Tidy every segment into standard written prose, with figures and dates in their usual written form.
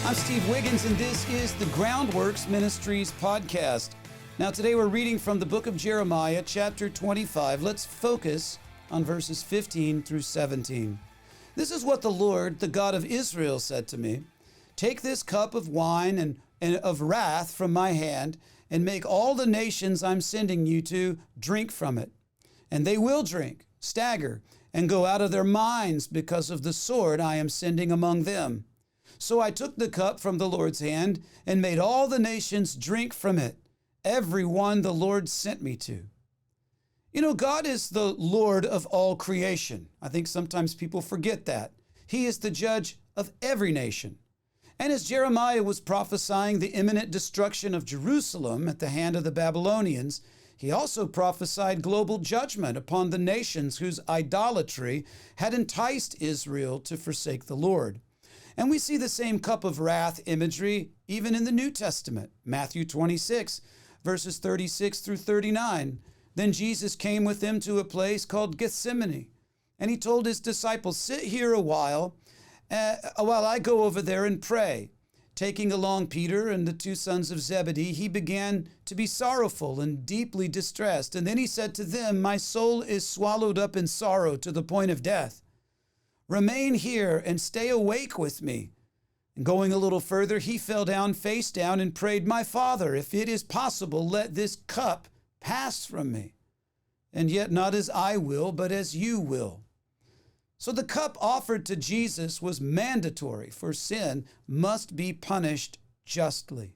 I'm Steve Wiggins, and this is the Groundworks Ministries podcast. Now, today we're reading from the book of Jeremiah, chapter 25. Let's focus on verses 15 through 17. This is what the Lord, the God of Israel, said to me. Take this cup of wine and of wrath from my hand, and make all the nations I'm sending you to drink from it. And they will drink, stagger, and go out of their minds because of the sword I am sending among them. So I took the cup from the Lord's hand and made all the nations drink from it, every one the Lord sent me to. You know, God is the Lord of all creation. I think sometimes people forget that. He is the judge of every nation. And as Jeremiah was prophesying the imminent destruction of Jerusalem at the hand of the Babylonians, he also prophesied global judgment upon the nations whose idolatry had enticed Israel to forsake the Lord. And we see the same cup of wrath imagery even in the New Testament. Matthew 26, verses 36 through 39. Then Jesus came with them to a place called Gethsemane, and he told his disciples, sit here a while I go over there and pray. Taking along Peter and the two sons of Zebedee, he began to be sorrowful and deeply distressed. And then he said to them, my soul is swallowed up in sorrow to the point of death. Remain here and stay awake with me. And going a little further, he fell down face down and prayed, my Father, if it is possible, let this cup pass from me. And yet not as I will, but as you will. So the cup offered to Jesus was mandatory, for sin must be punished justly.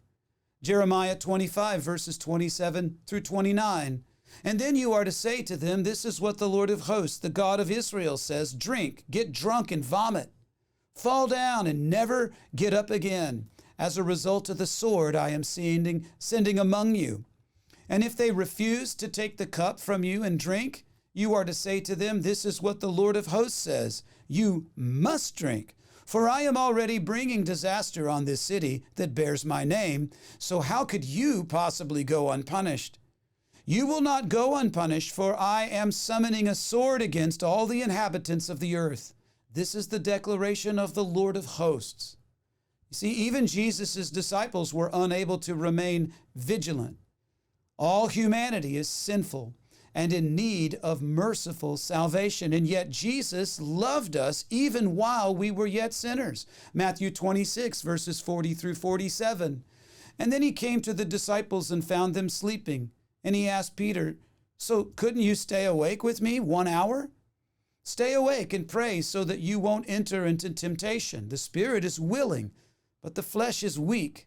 Jeremiah 25, verses 27 through 29. And then you are to say to them, this is what the Lord of hosts, the God of Israel says, drink, get drunk and vomit. Fall down and never get up again, as a result of the sword I am sending among you. And if they refuse to take the cup from you and drink, you are to say to them, this is what the Lord of hosts says, you must drink. For I am already bringing disaster on this city that bears my name, so how could you possibly go unpunished? You will not go unpunished, for I am summoning a sword against all the inhabitants of the earth. This is the declaration of the Lord of hosts. You see, even Jesus' disciples were unable to remain vigilant. All humanity is sinful and in need of merciful salvation, and yet Jesus loved us even while we were yet sinners. Matthew 26, verses 40 through 47. And then he came to the disciples and found them sleeping. And he asked Peter, so couldn't you stay awake with me 1 hour? Stay awake and pray so that you won't enter into temptation. The spirit is willing, but the flesh is weak.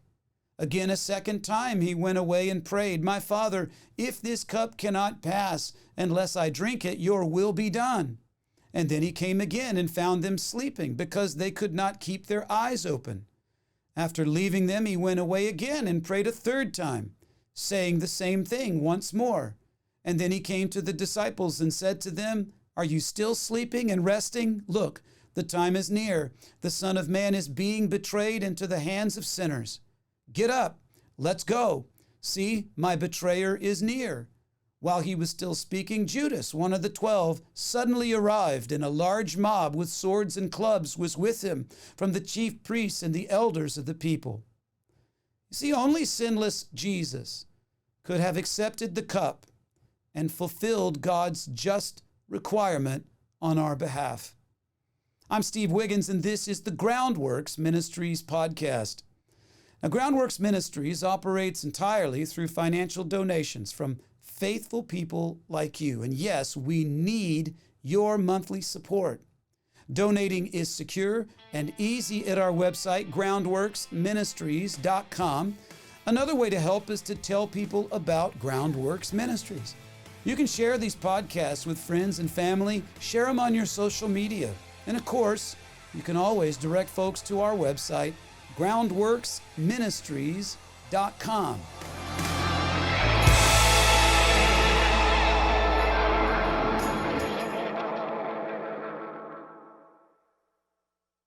Again, a second time he went away and prayed, my Father, if this cup cannot pass unless I drink it, your will be done. And then he came again and found them sleeping because they could not keep their eyes open. After leaving them, he went away again and prayed a third time, saying the same thing once more. And then he came to the disciples and said to them, are you still sleeping and resting? Look, the time is near. The Son of Man is being betrayed into the hands of sinners. Get up, let's go. See, my betrayer is near. While he was still speaking, Judas, one of the 12, suddenly arrived, and a large mob with swords and clubs was with him from the chief priests and the elders of the people. You see, only sinless Jesus could have accepted the cup and fulfilled God's just requirement on our behalf. I'm Steve Wiggins, and this is the Groundworks Ministries podcast. Now, Groundworks Ministries operates entirely through financial donations from faithful people like you. And yes, we need your monthly support. Donating is secure and easy at our website, groundworksministries.com. Another way to help is to tell people about Groundworks Ministries. You can share these podcasts with friends and family, share them on your social media. And of course, you can always direct folks to our website, groundworksministries.com.